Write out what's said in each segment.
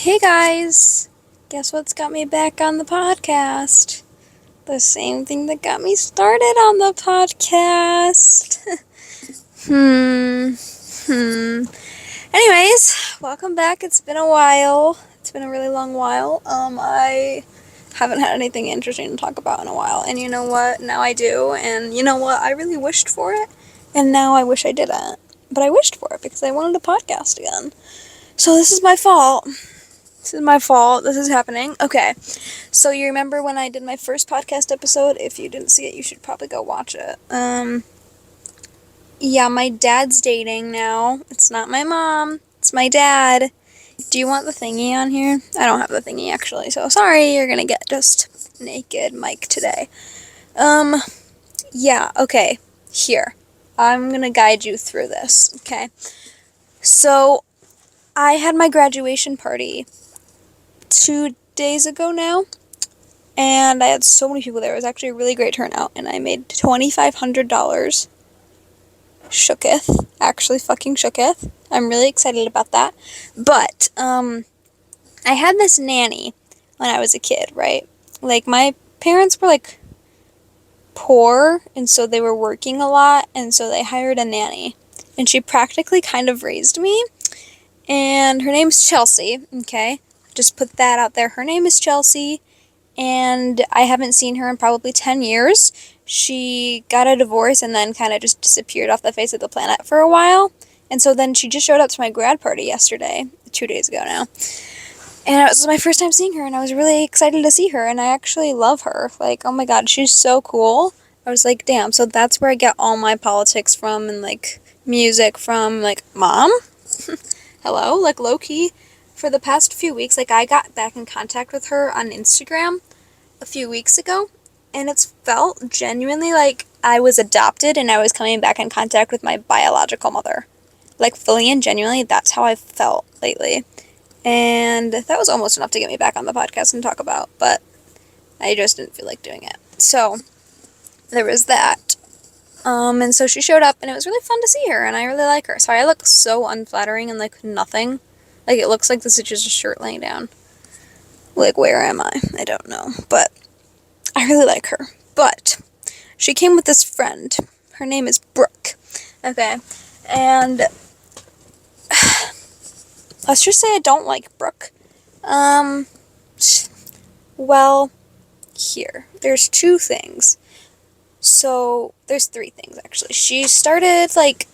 Hey guys! Guess what's got me back on the podcast? The same thing that got me started on the podcast. Anyways, welcome back. It's been a while. It's been a really long while. I haven't had anything interesting to talk about in a while. And you know what? Now I do. And you know what? I really wished for it. And now I wish I didn't. But I wished for it because I wanted a podcast again. So this is my fault. This is happening. Okay. So you remember when I did my first podcast episode? If you didn't see it, you should probably go watch it. Yeah, my dad's dating now. It's not my mom. It's my dad. Do you want the thingy on here? I don't have the thingy, actually. So sorry, you're gonna get just naked Mike today. Yeah, okay. Here. I'm gonna guide you through this, okay? So, I had my graduation party 2 days ago now, and I had so many people there. It was actually a really great turnout, and I made $2,500. Shooketh. Actually fucking shooketh. I'm really excited about that. But, I had this nanny when I was a kid, right? Like, my parents were, like, poor, and so they were working a lot, and so they hired a nanny. And she practically kind of raised me. And her name's Chelsea, okay? Just put that out there. Her name is Chelsea, and I haven't seen her in probably 10 years. She got a divorce and then kind of just disappeared off the face of the planet for a while. And so then she just showed up to my grad party yesterday, 2 days ago now. And it was my first time seeing her, and I was really excited to see her, and I actually love her. Like, oh my god, she's so cool. I was like, damn, so that's where I get all my politics from and, like, music from. Like, Mom? Hello? Like, low-key, for the past few weeks, like, I got back in contact with her on Instagram a few weeks ago, and it's felt genuinely like I was adopted and I was coming back in contact with my biological mother. Like, fully and genuinely, that's how I felt lately. And that was almost enough to get me back on the podcast and talk about, but I just didn't feel like doing it. So, there was that. And so she showed up, and it was really fun to see her, and I really like her. Sorry, I look so unflattering and, like, nothing. Like, it looks like this is just a shirt laying down. Like, where am I? I don't know. But I really like her. But she came with this friend. Her name is Brooke. Okay. And let's just say I don't like Brooke. Well, here. There's two things. So, there's three things, actually. She started, like,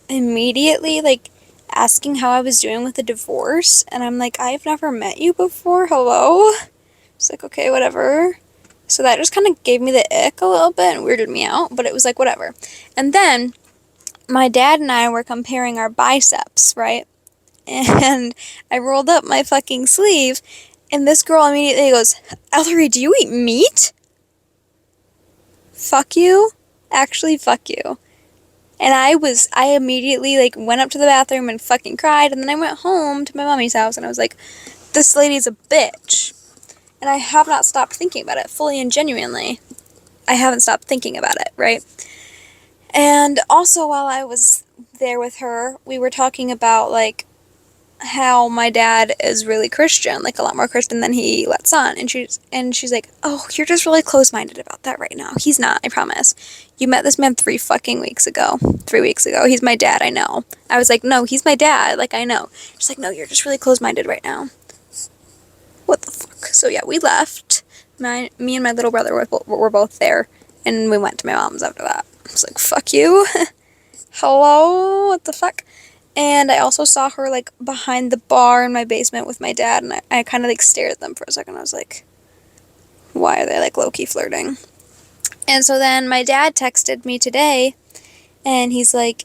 immediately, like, asking how I was doing with the divorce, and I'm like, I've never met you before, hello? It's like, okay, whatever. So that just kind of gave me the ick a little bit and weirded me out, but it was like, whatever. And then, my dad and I were comparing our biceps, right? And I rolled up my fucking sleeve, and this girl immediately goes, Ellery, do you eat meat? Fuck you. Actually, fuck you. And I immediately, like, went up to the bathroom and fucking cried, and then I went home to my mommy's house, and I was like, this lady's a bitch. And I have not stopped thinking about it, fully and genuinely. I haven't stopped thinking about it, right? And also, while I was there with her, we were talking about, like, how my dad is really Christian, like, a lot more Christian than he lets on. And she's like, oh, you're just really close-minded about that right now. He's not, I promise. You met this man 3 weeks ago. He's my dad, I know. I was like, no, he's my dad, like, I know. She's like, no, you're just really close-minded right now. What the fuck? So yeah, we left. Me and my little brother were both there, and we went to my mom's after that. I was like, fuck you. Hello? What the fuck? And I also saw her, like, behind the bar in my basement with my dad, and I kind of, like, stared at them for a second. I was like, why are they, like, low-key flirting? And so then my dad texted me today, and he's like,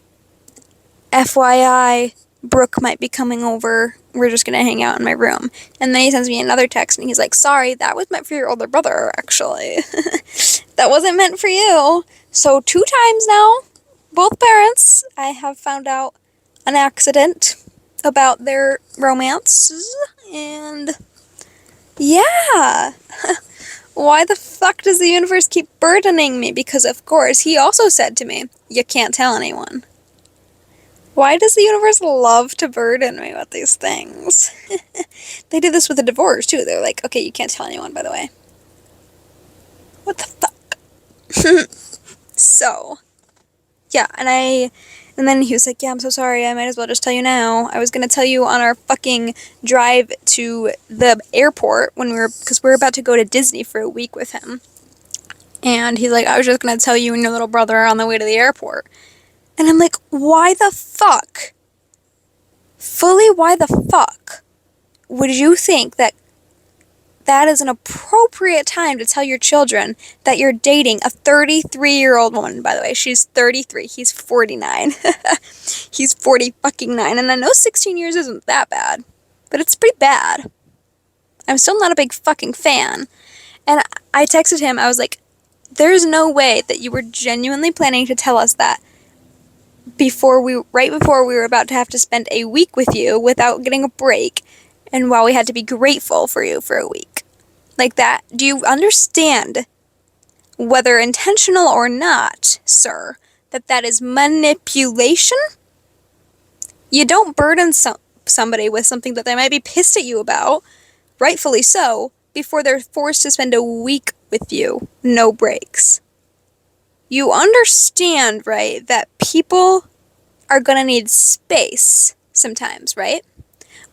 FYI, Brooke might be coming over. We're just gonna hang out in my room. And then he sends me another text, and he's like, sorry, that was meant for your older brother, actually. That wasn't meant for you. So 2 times now, both parents, I have found out an accident about their romances, and yeah. Why the fuck does the universe keep burdening me? Because of course, he also said to me, you can't tell anyone. Why does the universe love to burden me with these things? They did this with a divorce, too. They're like, okay, you can't tell anyone, by the way. What the fuck? So, yeah, and then he was like, yeah, I'm so sorry, I might as well just tell you now. I was gonna tell you on our fucking drive to the airport because we were about to go to Disney for a week with him. And he's like, I was just gonna tell you and your little brother on the way to the airport. And I'm like, why the fuck? Fully, why the fuck would you think that is an appropriate time to tell your children that you're dating a 33-year-old woman? By the way, she's 33. He's 49. He's 40 fucking 9. And I know 16 years isn't that bad, but it's pretty bad. I'm still not a big fucking fan. And I texted him, I was like, there's no way that you were genuinely planning to tell us that right before we were about to have to spend a week with you without getting a break, and while we had to be grateful for you for a week. Like that. Do you understand, whether intentional or not, sir, that is manipulation? You don't burden somebody with something that they might be pissed at you about, rightfully so, before they're forced to spend a week with you, no breaks. You understand, right, that people are gonna need space sometimes, right?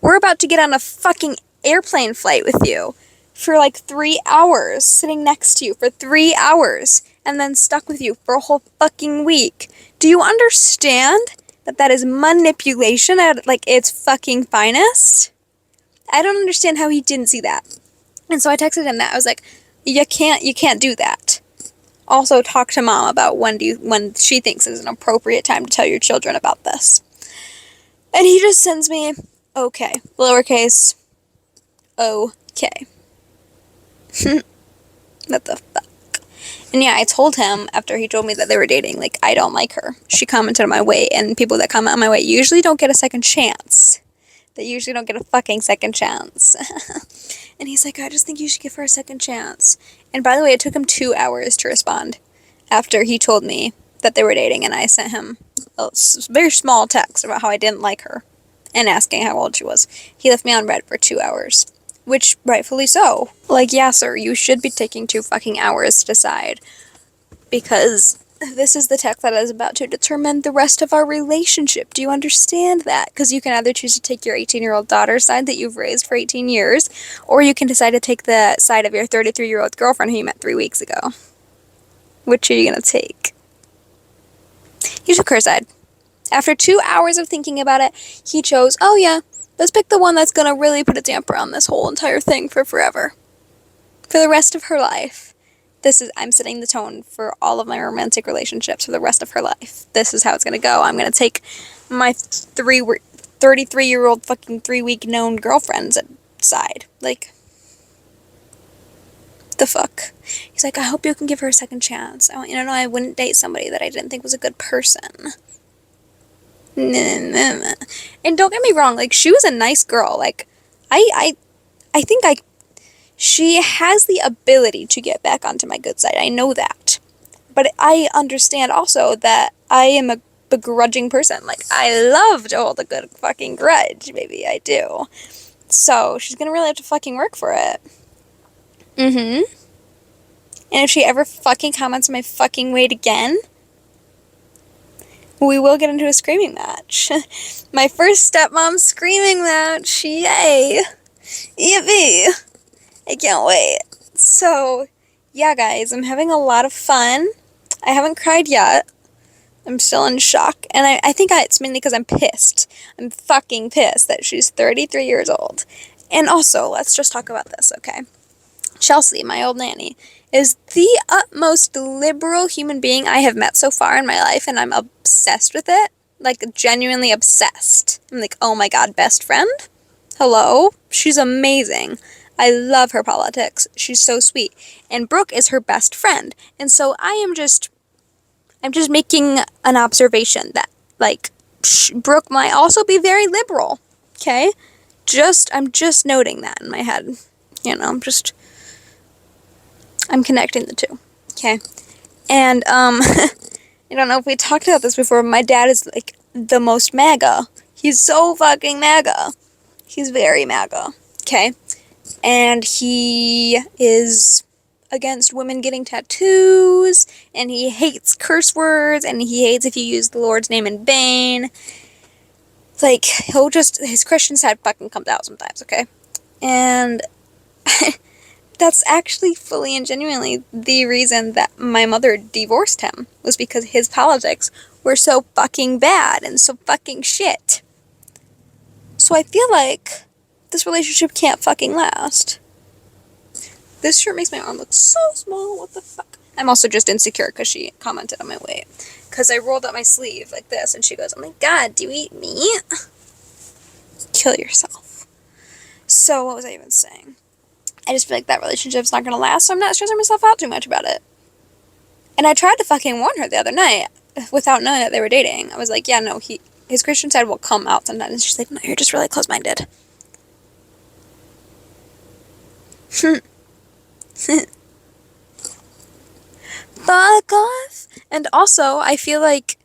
We're about to get on a fucking airplane flight with you for like 3 hours, sitting next to you for 3 hours, and then stuck with you for a whole fucking week. Do you understand that is manipulation at like its fucking finest? I don't understand how he didn't see that. And so I texted him that. I was like, you can't do that. Also, talk to mom about when she thinks is an appropriate time to tell your children about this. And he just sends me, okay, lowercase, okay. What the fuck? And yeah, I told him after he told me that they were dating, like, I don't like her. She commented on my weight, and people that comment on my weight usually don't get a second chance. They usually don't get a fucking second chance. And he's like, I just think you should give her a second chance. And by the way, it took him 2 hours to respond after he told me that they were dating, and I sent him a very small text about how I didn't like her and asking how old she was. He left me on red for 2 hours, which rightfully so. Like, yeah, sir, you should be taking 2 fucking hours to decide, because this is the text that is about to determine the rest of our relationship. Do you understand that? Because you can either choose to take your 18-year-old daughter's side that you've raised for 18 years, or you can decide to take the side of your 33-year-old girlfriend who you met 3 weeks ago. Which are you going to take? He took her side. After 2 hours of thinking about it, he chose, oh yeah, let's pick the one that's going to really put a damper on this whole entire thing for forever. For the rest of her life. I'm setting the tone for all of my romantic relationships for the rest of her life. This is how it's going to go. I'm going to take my 33-year-old fucking 3-week known girlfriend's side. Like, the fuck? He's like, I hope you can give her a second chance. I want you to know I wouldn't date somebody that I didn't think was a good person. And don't get me wrong, like, she was a nice girl. Like, I think she has the ability to get back onto my good side. I know that. But I understand also that I am a begrudging person. Like, I love to hold a good fucking grudge. Maybe I do. So, she's gonna really have to fucking work for it. And if she ever fucking comments on my fucking weight again, we will get into a screaming match. My first stepmom screaming match. Yay. Yippee. I can't wait. So, yeah, guys, I'm having a lot of fun. I haven't cried yet. I'm still in shock. And I think it's mainly because I'm pissed. I'm fucking pissed that she's 33 years old. And also, let's just talk about this, okay? Chelsea, my old nanny, is the utmost liberal human being I have met so far in my life, and I'm obsessed with it. Like, genuinely obsessed. I'm like, oh my god, best friend? Hello? She's amazing. I love her politics. She's so sweet. And Brooke is her best friend. And so I'm just making an observation that, like, Brooke might also be very liberal. Okay? I'm just noting that in my head. You know, I'm connecting the two. Okay? And, I don't know if we talked about this before, but my dad is, like, the most MAGA. He's so fucking MAGA. He's very MAGA. Okay? Okay. And he is against women getting tattoos, and he hates curse words, and he hates if you use the Lord's name in vain. Like, his Christian side fucking comes out sometimes, okay? And that's actually fully and genuinely the reason that my mother divorced him, was because his politics were so fucking bad and so fucking shit. So I feel like this relationship can't fucking last. This shirt makes my arm look so small, what the fuck? I'm also just insecure because she commented on my weight. Because I rolled up my sleeve like this, and she goes, oh my god, do you eat meat? Kill yourself. So, what was I even saying? I just feel like that relationship's not gonna last, so I'm not stressing myself out too much about it. And I tried to fucking warn her the other night, without knowing that they were dating. I was like, yeah, no, his Christian side will come out sometimes. And she's like, no, you're just really close-minded. Fuck off. And also, I feel like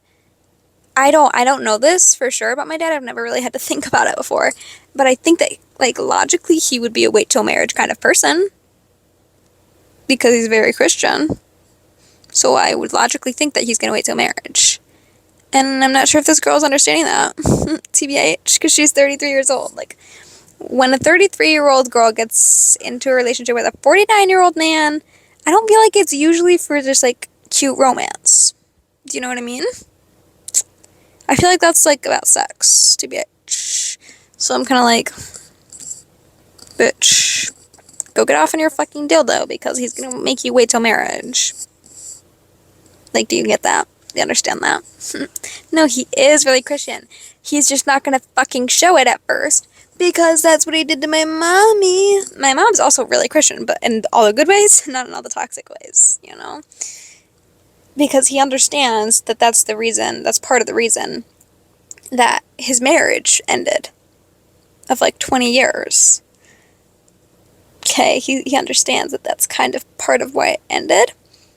I don't know this for sure about my dad. I've never really had to think about it before. But I think that, like, logically, he would be a wait till marriage kind of person. Because he's very Christian. So I would logically think that he's going to wait till marriage. And I'm not sure if this girl's understanding that. TBH. Because she's 33 years old. Like, when a 33-year-old girl gets into a relationship with a 49-year-old man, I don't feel like it's usually for just, like, cute romance. Do you know what I mean? I feel like that's, like, about sex, TBH. So I'm kind of like, bitch, go get off on your fucking dildo, because he's gonna make you wait till marriage. Like, do you get that? Do you understand that? No, he is really Christian. He's just not gonna fucking show it at first. Because that's what he did to my mommy. My mom's also really Christian, but in all the good ways, not in all the toxic ways, you know? Because he understands that that's part of the reason that his marriage ended. Of like 20 years. Okay, he understands that that's kind of part of why it ended.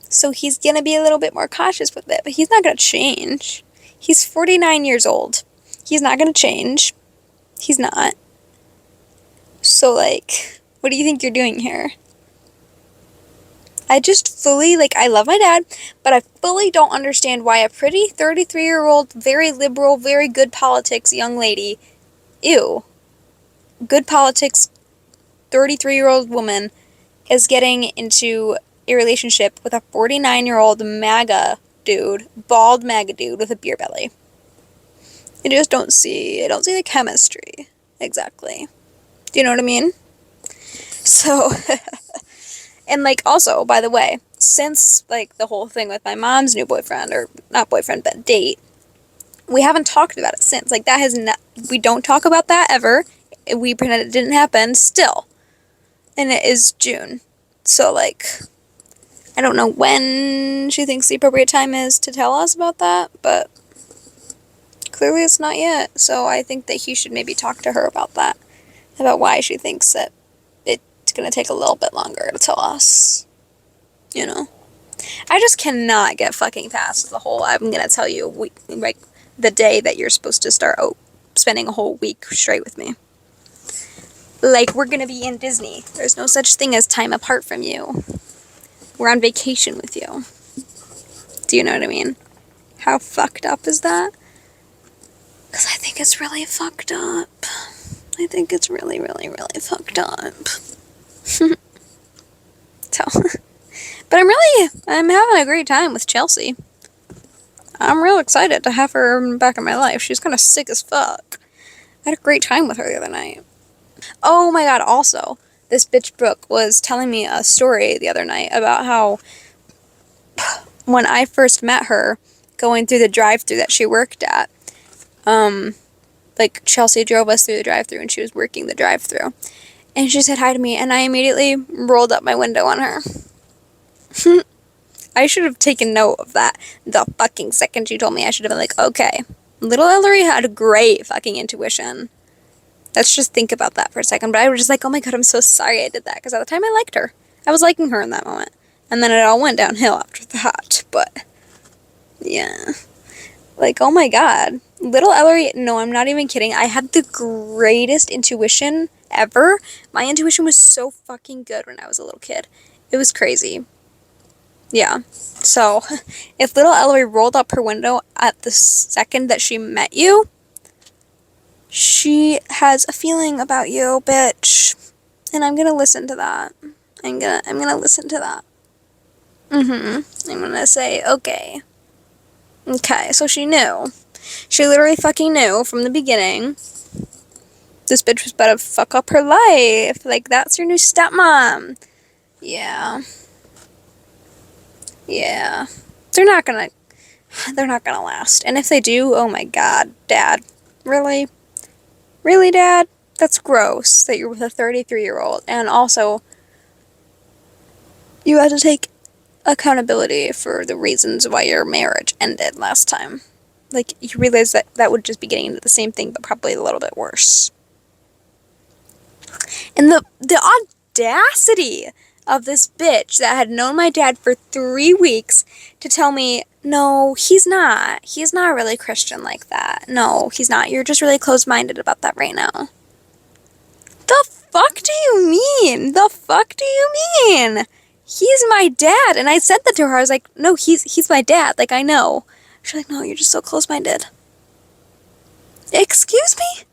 So he's gonna be a little bit more cautious with it, but he's not gonna change. He's 49 years old. He's not gonna change. He's not. So, like, what do you think you're doing here? I just fully, like, I love my dad, but I fully don't understand why a pretty 33-year-old, very liberal, very good politics young lady, ew, good politics 33-year-old woman is getting into a relationship with a 49-year-old MAGA dude, bald MAGA dude with a beer belly. I don't see the chemistry, exactly. Do you know what I mean? So, and, like, also, by the way, since, like, the whole thing with my mom's new boyfriend, or not boyfriend, but date, we haven't talked about it since. Like, we don't talk about that ever. We pretend it didn't happen still. And it is June. So, like, I don't know when she thinks the appropriate time is to tell us about that, but clearly it's not yet. So I think that he should maybe talk to her about that. About why she thinks that it's going to take a little bit longer to tell us. You know? I just cannot get fucking past the whole, I'm going to tell you, like, the day that you're supposed to start spending a whole week straight with me. Like, we're going to be in Disney. There's no such thing as time apart from you. We're on vacation with you. Do you know what I mean? How fucked up is that? Because I think it's really fucked up. I think it's really, really, really fucked up. So, but I'm having a great time with Chelsea. I'm real excited to have her back in my life. She's kind of sick as fuck. I had a great time with her the other night. Oh my god, also, this bitch Brooke was telling me a story the other night about how when I first met her, going through the drive-thru that she worked at, like, Chelsea drove us through the drive-thru and she was working the drive-thru. And she said hi to me, and I immediately rolled up my window on her. I should have taken note of that the fucking second she told me. I should have been like, okay, little Ellery had great fucking intuition. Let's just think about that for a second. But I was just like, oh my god, I'm so sorry I did that. Because at the time I liked her. I was liking her in that moment. And then it all went downhill after that. But, yeah. Like, oh my god. Little Ellery, no, I'm not even kidding. I had the greatest intuition ever. My intuition was so fucking good when I was a little kid. It was crazy. Yeah. So, if little Ellery rolled up her window at the second that she met you, she has a feeling about you, bitch. And I'm gonna listen to that. I'm gonna listen to that. I'm gonna say, okay. Okay, so she knew. She literally fucking knew from the beginning. This bitch was about to fuck up her life. Like, that's your new stepmom. Yeah. Yeah. They're not gonna last. And if they do, oh my god, Dad. Really? Really, Dad? That's gross that you're with a 33-year-old. And also, you had to take accountability for the reasons why your marriage ended last time. Like, you realize that that would just be getting into the same thing, but probably a little bit worse. And the audacity of this bitch that had known my dad for 3 weeks to tell me, no, he's not. He's not really Christian like that. No, he's not. You're just really closed-minded about that right now. The fuck do you mean? The fuck do you mean? He's my dad. And I said that to her. I was like, no, he's my dad. Like, I know. She's like, no, you're just so close-minded. Excuse me?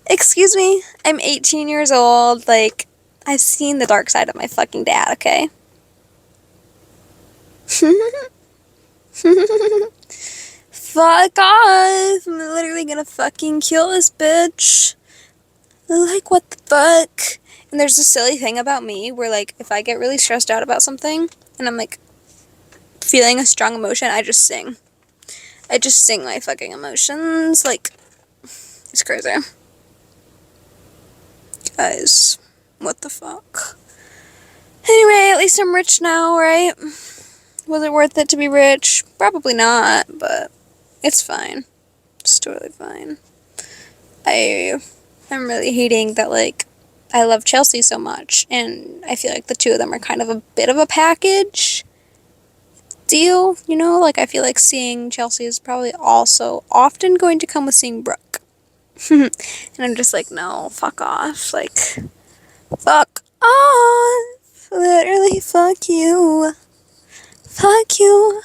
Excuse me? I'm 18 years old. Like, I've seen the dark side of my fucking dad, okay? Fuck off. I'm literally gonna fucking kill this bitch. Like, what the fuck? And there's this silly thing about me where, like, if I get really stressed out about something and I'm, like, feeling a strong emotion, I just sing. I just sing my fucking emotions. Like, it's crazy. Guys, what the fuck? Anyway, at least I'm rich now, right? Was it worth it to be rich? Probably not, but it's fine. It's totally fine. I'm really hating that, like, I love Chelsea so much, and I feel like the two of them are kind of a bit of a package deal, you know? Like, I feel like seeing Chelsea is probably also often going to come with seeing Brooke. And I'm just like, no, fuck off. Like, fuck off. Literally, fuck you. Fuck you.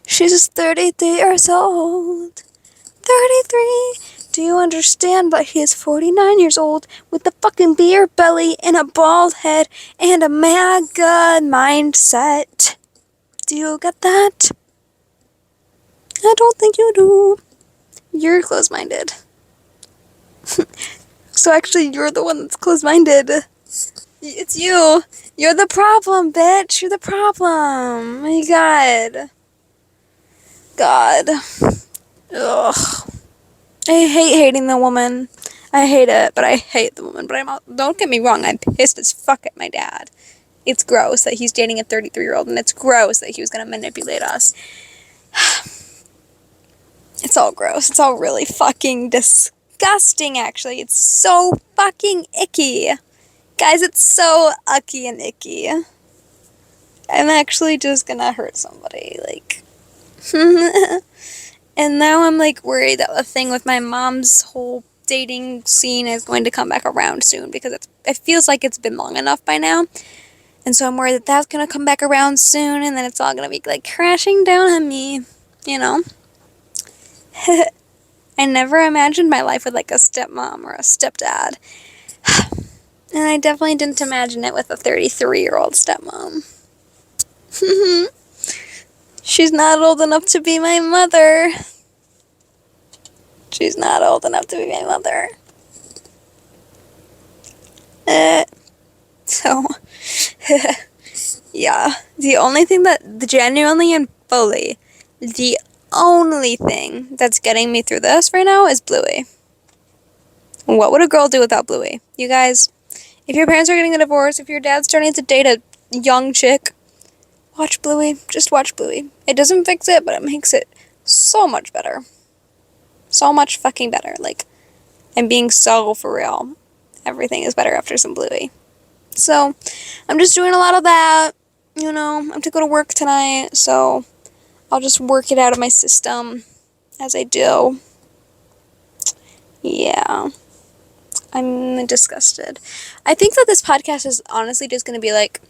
She's just 33 years old. 33. Do you understand? But he is 49 years old with a fucking beer belly and a bald head and a MAGA mindset. Do you get that? I don't think you do. You're close-minded. So actually, you're the one that's closed-minded. It's you. You're the problem, bitch. You're the problem. My god. God. Ugh. I hate hating the woman. I hate it, but I hate the woman. But don't get me wrong, I'm pissed as fuck at my dad. It's gross that he's dating a 33-year-old, and it's gross that he was gonna manipulate us. It's all gross. It's all really fucking disgusting, actually. It's so fucking icky. Guys, it's so ucky and icky. I'm actually just gonna hurt somebody, like. And now I'm, like, worried that the thing with my mom's whole dating scene is going to come back around soon, because it feels like it's been long enough by now. And so I'm worried that that's gonna come back around soon, and then it's all gonna be, like, crashing down on me, you know? I never imagined my life with, like, a stepmom or a stepdad. And I definitely didn't imagine it with a 33-year-old stepmom. She's not old enough to be my mother. She's not old enough to be my mother. So, yeah. The only thing genuinely and fully, the only thing that's getting me through this right now is Bluey. What would a girl do without Bluey? You guys, if your parents are getting a divorce, if your dad's starting to date a young chick, watch Bluey. Just watch Bluey. It doesn't fix it, but it makes it so much better. So much fucking better. Like, I'm being so for real. Everything is better after some Bluey. So, I'm just doing a lot of that. You know, I'm to go to work tonight, so I'll just work it out of my system as I do. Yeah. I'm disgusted. I think that this podcast is honestly just gonna be like,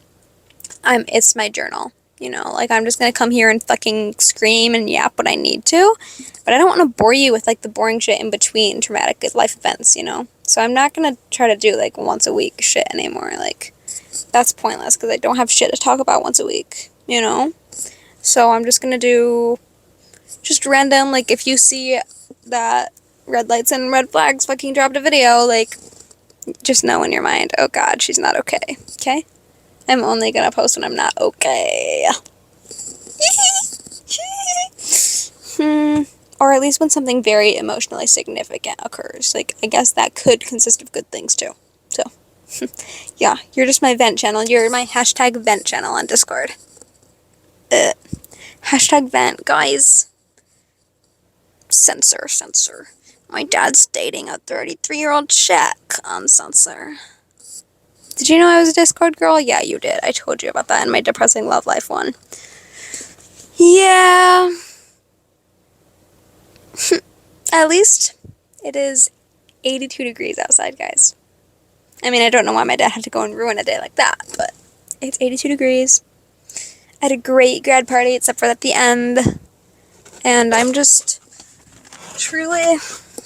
it's my journal. You know, like I'm just gonna come here and fucking scream and yap what I need to. But I don't want to bore you with like the boring shit in between traumatic life events, you know? So I'm not gonna try to do like once a week shit anymore. Like, that's pointless because I don't have shit to talk about once a week, you know? So I'm just gonna do just random, like if you see that red lights and red flags fucking dropped a video, like, just know in your mind, oh god, she's not okay. Okay? I'm only gonna post when I'm not okay. Or at least when something very emotionally significant occurs. Like, I guess that could consist of good things too. So, yeah, you're just my vent channel. You're my hashtag vent channel on Discord. Hashtag vent, guys. Censor. My dad's dating a 33-year-old chick on censor. Did you know I was a Discord girl? Yeah, you did. I told you about that in my depressing love life one. Yeah. At least it is 82 degrees outside, guys. I mean, I don't know why my dad had to go and ruin a day like that, but it's 82 degrees. I had a great grad party, except for at the end. And I'm just truly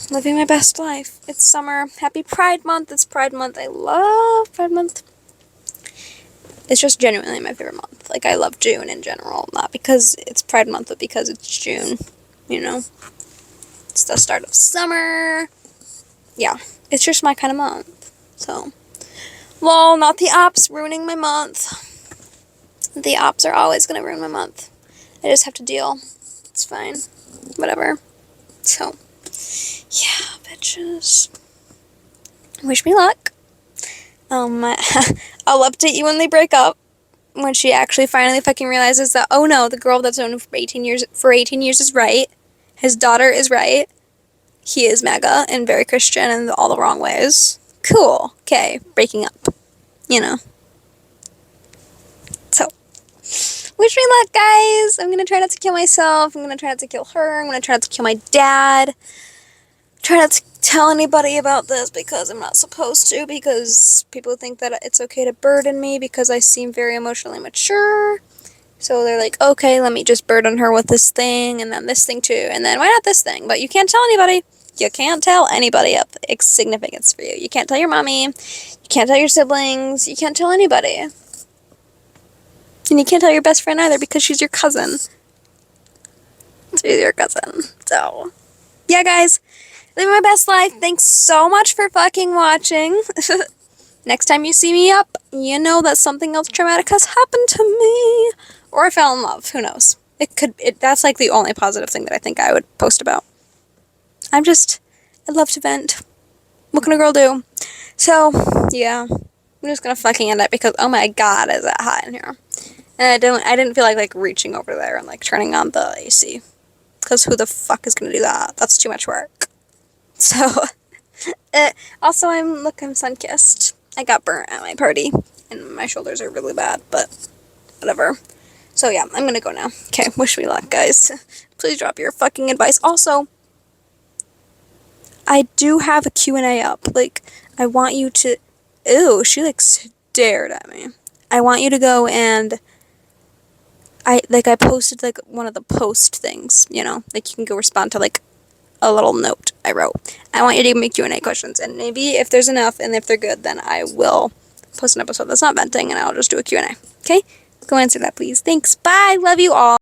living my best life. It's summer. Happy Pride Month. It's Pride Month. I love Pride Month. It's just genuinely my favorite month. Like, I love June in general. Not because it's Pride Month, but because it's June. You know? It's the start of summer. Yeah. It's just my kind of month. So, lol, not the ops ruining my month. The ops are always going to ruin my month. I just have to deal. It's fine. Whatever. So, yeah, bitches. Wish me luck. I'll update you when they break up. When she actually finally fucking realizes that, oh no, the girl that's known him for 18 years is right. His daughter is right. He is mega and very Christian in all the wrong ways. Cool. Okay, breaking up. You know. So, wish me luck, guys. I'm gonna try not to kill myself. I'm gonna try not to kill her. I'm gonna try not to kill my dad. Try not to tell anybody about this because I'm not supposed to, because people think that it's okay to burden me because I seem very emotionally mature. So they're like, okay, let me just burden her with this thing and then this thing too, and then why not this thing? But you can't tell anybody. You can't tell anybody of its significance for you. You can't tell your mommy. You can't tell your siblings. You can't tell anybody. And you can't tell your best friend either because she's your cousin. She's your cousin. So, yeah, guys. Living my best life. Thanks so much for fucking watching. Next time you see me up, you know that something else traumatic has happened to me. Or I fell in love. Who knows? That's like the only positive thing that I think I would post about. I love to vent. What can a girl do? So, yeah. I'm just gonna fucking end it because, oh my god, is that hot in here. And I didn't feel like reaching over there and like turning on the AC. Because who the fuck is gonna do that? That's too much work. So, also I'm sun-kissed. I got burnt at my party, and my shoulders are really bad, but whatever. So yeah, I'm gonna go now. Okay, wish me luck, guys. Please drop your fucking advice. Also, I do have a Q&A up. Like, I want you to... Ew, she stared at me. I want you to go and... I posted one of the post things, you know? Like, you can go respond to a little note I wrote. I want you to give me Q&A questions, and maybe if there's enough and if they're good, then I will post an episode that's not venting and I'll just do a Q&A. Okay? Go answer that, please. Thanks. Bye. Love you all.